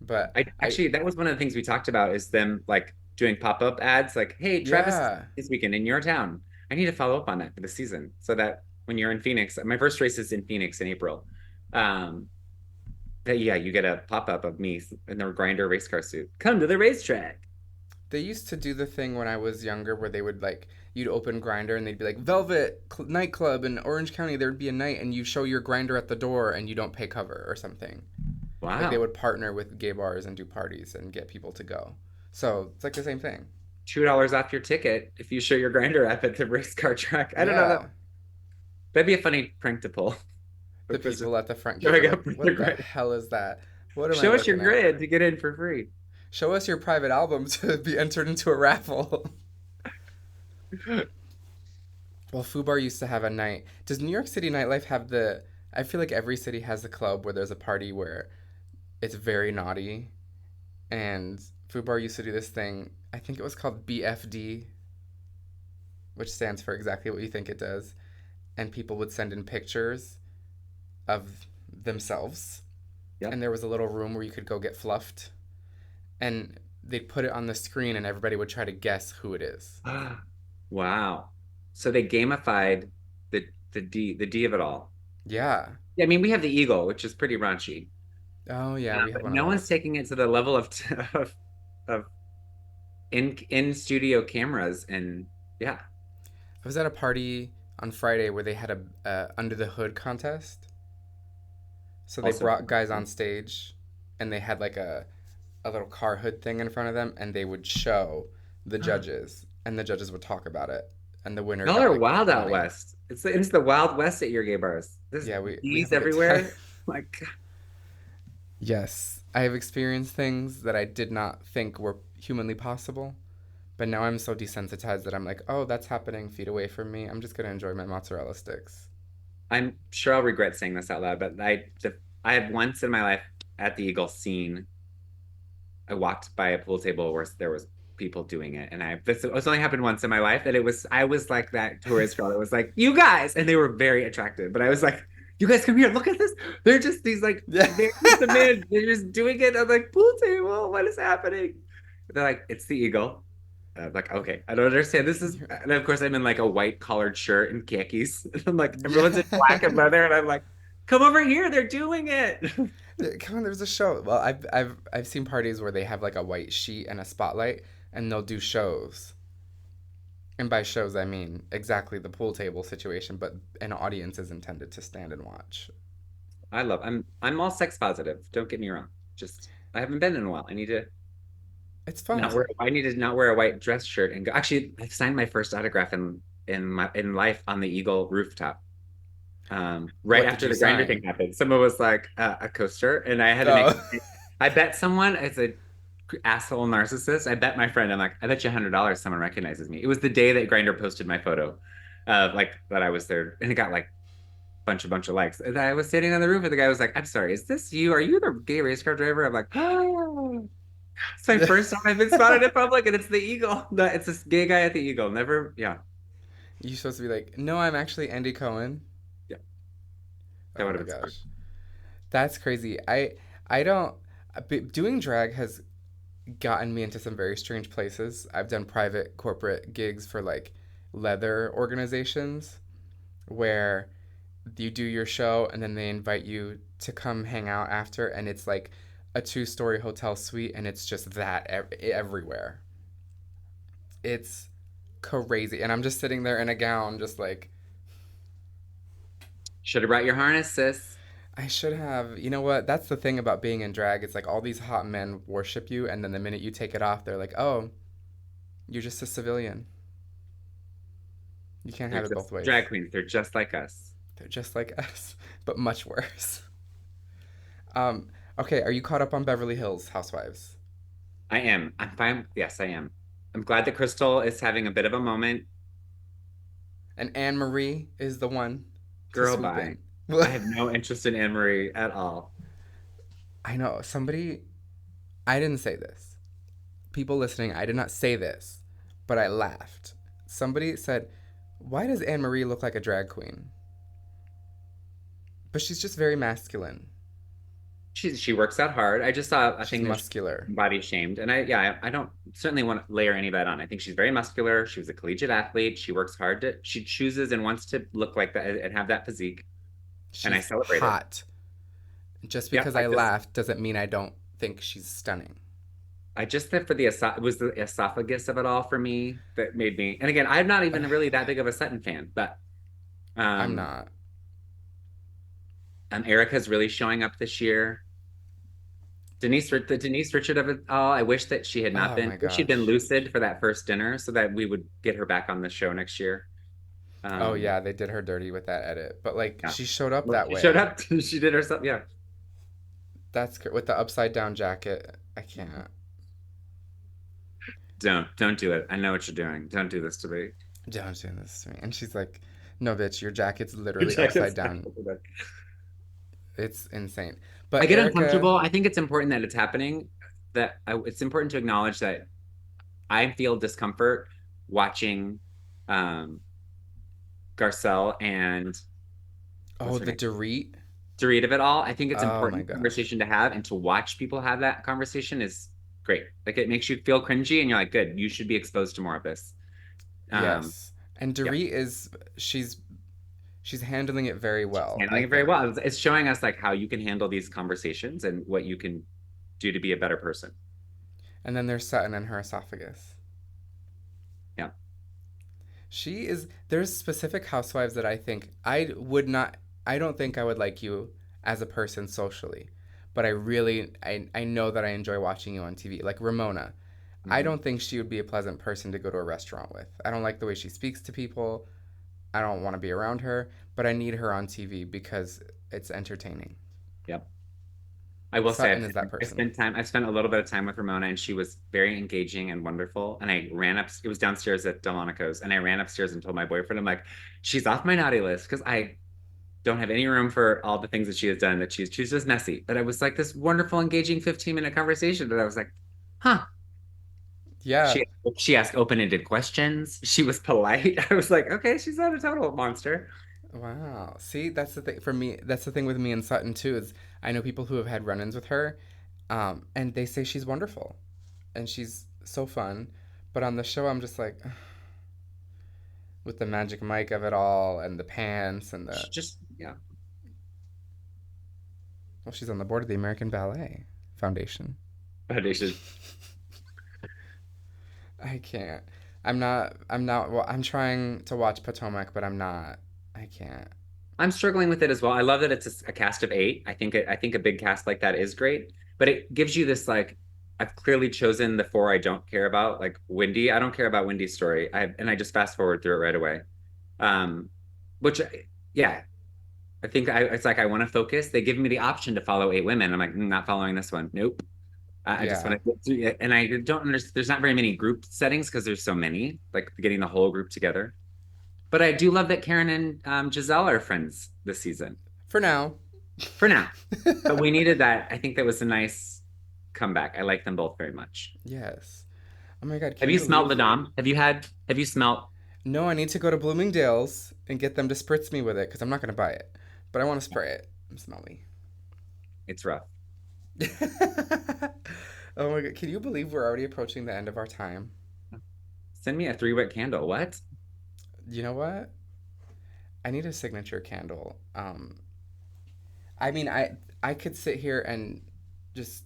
But I I, actually that was one of the things we talked about is them like doing pop-up ads like, hey, Travis is yeah, this weekend in your town. I need to follow up on that for the season so that when you're in Phoenix, my first race is in Phoenix in April. Um, that yeah, you get a pop-up of me in the grinder race car suit. Come to the racetrack. they used to do the thing when I was younger where they would like, you'd open Grinder and they'd be like, Velvet nightclub in Orange County, there'd be a night and you show your Grinder at the door and you don't pay cover or something. Like they Wow. would partner with gay bars and do parties and get people to go. So it's like the same thing. $2 off your ticket if you show your grinder app at the race car track. I don't know that Yeah. that'd be a funny prank to pull. The If it's just people at the front gate are showing like, up with the what the grid. hell is that? What am I Show us your looking at? grid to get in for free. Show us your private album to be entered into a raffle. Well, Fubar used to have a night. Does New York City nightlife have the. I feel like every city has a club where there's a party where it's very naughty. And Fubar used to do this thing. I think it was called BFD, which stands for exactly what you think it does. And people would send in pictures of themselves. Yep. And there was a little room where you could go get fluffed. And they'd put it on the screen, and everybody would try to guess who it is. Wow. So they gamified the D of it all. Yeah. Yeah, I mean, we have the Eagle, which is pretty raunchy, Oh, yeah, we have but one of no one's those. taking it to the level of of in studio cameras. And yeah, I was at a party on Friday where they had a under the hood contest. So they also brought guys on stage, and they had like a little car hood thing in front of them, and they would show the judges, and the judges would talk about it, and the winner y'all got are like wild out money. west. It's the Wild West at your gay bars. There's Yeah, we bees have a good time. everywhere. Like, Yes, I have experienced things that I did not think were humanly possible, but now I'm so desensitized that I'm like, oh, that's happening feet away from me. I'm just gonna enjoy my mozzarella sticks. I'm sure I'll regret saying this out loud, but I have once in my life at the Eagle seen I walked by a pool table where there was people doing it, and this it's only happened once in my life that it was I was like that tourist girl that was like, you guys, and they were very attractive, but I was like, you guys come here, look at this. They're just these like Yeah. they're just the men, they're just doing it. I'm like, pool table, what is happening? They're like, it's the Eagle. And I'm like, okay, I don't understand. This is, and of course I'm in like a white collared shirt and khakis. And I'm like, everyone's in black and leather, and I'm like, come over here, they're doing it. Come on, there's a show. Well, I've seen parties where they have like a white sheet and a spotlight, and they'll do shows. And by shows, I mean exactly the pool table situation, but an audience is intended to stand and watch. I'm all sex positive. Don't get me wrong. Just I haven't been in a while. It's fun. I need to not wear a white dress shirt and go. Actually, I signed my first autograph in life on the Eagle rooftop. Right What did after you the grinder thing sign? happened. Someone was like a coaster, and I had to make. Oh. I bet someone as a asshole narcissist. I bet my friend. I'm like, I bet you $100 someone recognizes me. It was the day that Grinder posted my photo, of like that I was there, and it got like bunch of likes. And I was standing on the roof, and the guy was like, "I'm sorry, is this you? Are you the gay race car driver?" I'm like, "Oh, it's my first time I've been spotted in public, and it's the Eagle. It's this gay guy at the Eagle. Never, yeah, You're supposed to be like, no, I'm actually Andy Cohen. yeah, that Oh would my have been smart. gosh. That's crazy. I don't doing drag has gotten me into some very strange places. I've done private corporate gigs for like leather organizations where you do your show and then they invite you to come hang out after, and it's like a two-story hotel suite and it's just that everywhere. It's crazy. And I'm just sitting there in a gown just like Should have brought your harness, sis. I should have. You know what? That's the thing about being in drag. It's like all these hot men worship you, and then the minute you take it off, they're like, "Oh, you're just a civilian. You can't They're have it just both ways." drag queens. They're just like us. They're just like us, but much worse. Um, okay, are you caught up on Beverly Hills Housewives? I am. I'm fine. Yes, I am. I'm glad that Crystal is having a bit of a moment. And Anne Marie is the one to Girl, swoop bye. in. I have no interest in Anne Marie at all. I know somebody. I didn't say this. People listening, I did not say this, but I laughed. Somebody said, "Why does Anne Marie look like a drag queen?" But she's just very masculine. She works out hard. I just saw a She's thing that she muscular. body shamed, and I don't certainly want to layer any of that on. I think she's very muscular. She was a collegiate athlete. She works hard to she chooses and wants to look like that and have that physique, and I She's celebrate it. hot. Just Yep, because I laughed doesn't mean I don't think she's stunning. I just think for it was the esophagus of it all for me that made me. And again, I'm not even really that big of a Sutton fan, but I'm um, not. Erica's really showing up this year. The Denise Richard of it all. I wish that she had not Oh been. my Wish she'd been gosh. lucid for that first dinner, so that we would get her back on the show next year. Oh Um, yeah, they did her dirty with that edit. But like yeah, she showed up well, that she showed way. up. She did herself. Yeah, With the upside down jacket. I can't. don't do it. I know what you're doing. Don't do this to me. John's doing this to me. And she's like, "No, bitch, your jacket's literally Check upside this down. out. It's insane." I But get Erica, uncomfortable. I think it's important that it's happening. It's important to acknowledge that I feel discomfort watching um, Garcelle and what's oh, her the name, Dorit. Dorit of it all. I think it's Oh my important gosh. conversation to have, and to watch people have that conversation is great. Like it makes you feel cringy, and you're like, good, you should be exposed to more of this. Um, Yes. And yeah, Dorit is she's she's handling it very she's well, I handling it very think. well. It's showing us like how you can handle these conversations and what you can do to be a better person. And then there's Sutton and her esophagus. Yeah. There's specific housewives that I think I would not, I don't think I would like you as a person socially, but I know that I enjoy watching you on TV. Like Ramona. I Mhm. don't think she would be a pleasant person to go to a restaurant with. I don't like the way she speaks to people. I don't want to be around her, but I need her on TV because it's entertaining. Yep. I will say Sutton is that person. I've spent a little bit of time with Ramona, and she was very engaging and wonderful. And I ran up, it was downstairs at Delmonico's, and I ran upstairs and told my boyfriend, I'm like, she's off my naughty list because I don't have any room for all the things that she has done, that she's just messy. But I was like this wonderful, engaging 15-minute conversation that I was like, huh. Yeah. She she asked open-ended questions. She was polite. I was like, okay, she's not a total monster. Wow. See, that's the thing for me. That's the thing with me and Sutton too. Is I know people who have had run-ins with her, and they say she's wonderful, and she's so fun. But on the show, I'm just like, with the magic mic of it all, and the pants, and the She just, yeah. well, she's on the board of the American Ballet Foundation. Audition. I can't. I'm not. I'm not. Well, I'm trying to watch Potomac, but I'm not. I can't. I'm struggling with it as well. I love that it's a cast of eight. I think a big cast like that is great, but it gives you this like, I've clearly chosen the four I don't care about. Like Wendy, I don't care about Wendy's story. I just fast forward through it right away. Um, which yeah, I think it's like I want to focus. They give me the option to follow eight women. I'm like, not following this one. Nope. I just Yeah. want to get through it. And I don't understand. There's not very many group settings because there's so many. Like getting the whole group together. But I do love that Karen and Giselle are friends this season For now. for now. But we needed that. I think that was a nice comeback. I like them both very much. Yes. Oh my God. Have Can you you smelled the believe? Dom? Have you smelled? No, I need to go to Bloomingdale's and get them to spritz me with it because I'm not gonna buy it, but I want to spray it. Smell me. It's rough. Oh my God. Can you believe we're already approaching the end of our time? Send me a 3 wick candle. What? You know what? I need a signature candle. I mean, I could sit here and just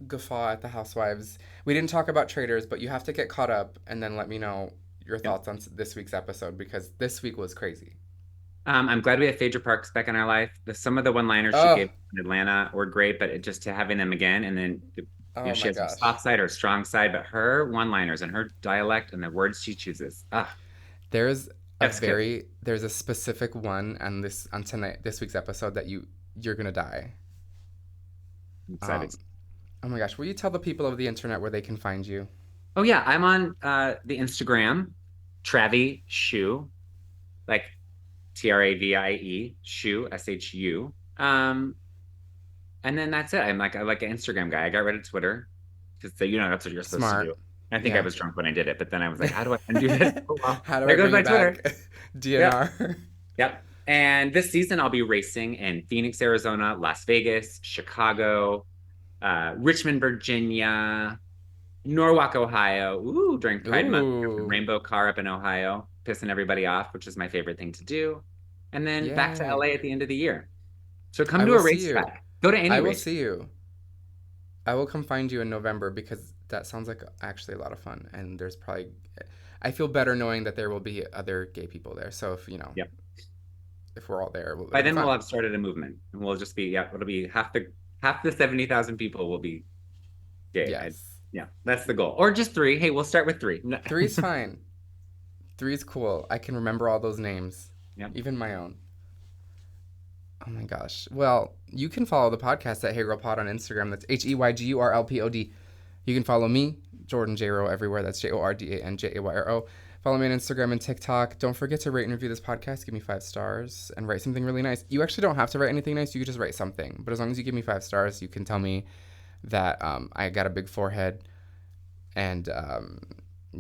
guffaw at the housewives. We didn't talk about traders, but you have to get caught up and then let me know your Yep. thoughts on this week's episode because this week was crazy. I'm glad we have Phaedra Parks back in our life. Some of the one-liners she Oh, gave in Atlanta were great, but just to having them again, and then oh she my has her gosh. soft side or strong side, but her one-liners and her dialect and the words she chooses, There's chef's kiss. there's a specific one on tonight this week's episode that you're gonna die. I'm excited. Um, oh my gosh, will you tell the people of the internet where they can find you? Oh yeah, I'm on the Instagram, Travi Shu, like Travie, Shu, Shu. And then that's it. I'm like an Instagram guy. I got rid of Twitter because that's what you're supposed to Smart. do. I think I Yeah. was drunk when I did it, but then I was like, how do I undo this? Oh, well, How do I there goes bring my it Twitter. back? Yep. DNR. Yep. And this season I'll be racing in Phoenix, Arizona, Las Vegas, Chicago, Richmond, Virginia, Norwalk, Ohio. Ooh, during Pride Month, Ooh. rainbow car up in Ohio, pissing everybody off, which is my favorite thing to do. And then back to Yay. LA at the end of the year. So come I to will a see you. racetrack. Go to any I will race. see you. I will come find you in November because that sounds like actually a lot of fun. And there's probably, I feel better knowing that there will be other gay people there. So if, Yep. if we're all there, it'll By be then we'll fun. have started a movement, and we'll just be it'll be half the 70,000 people will be gay. Yes. Yeah, that's the goal, or just three. Hey, we'll start with three. Three's fine. Three's cool. I can remember all those names, Yep. even my own. Oh my gosh. Well, you can follow the podcast at HeyGirlPod on Instagram. That's HeyGurlPod. You can follow me, Jordan Jayro, everywhere. That's JordanJayro. Follow me on Instagram and TikTok. Don't forget to rate and review this podcast. Give me 5 stars and write something really nice. You actually don't have to write anything nice. You could just write something. But as long as you give me 5 stars, you can tell me that I got a big forehead and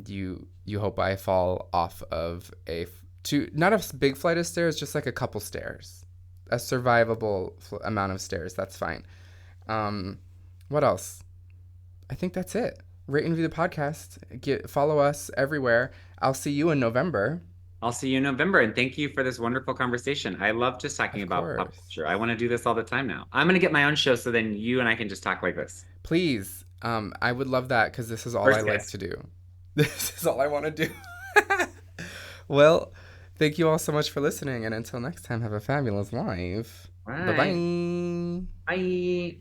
you hope I fall off of not a big flight of stairs, just like a couple stairs, a survivable amount of stairs. That's fine. What else? I think that's it. Rate and review the podcast. Follow us everywhere. I'll see you in November. I'll see you in November, and thank you for this wonderful conversation. I love just talking Of about pop course. culture. I want to do this all the time now. I'm gonna get my own show, so then you and I can just talk like this. Please. I would love that because this is all First I like guest. to do. This is all I want to do. Well, thank you all so much for listening, and until next time, have a fabulous life. Right. Bye-bye. Bye.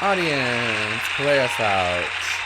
Audience, play us out.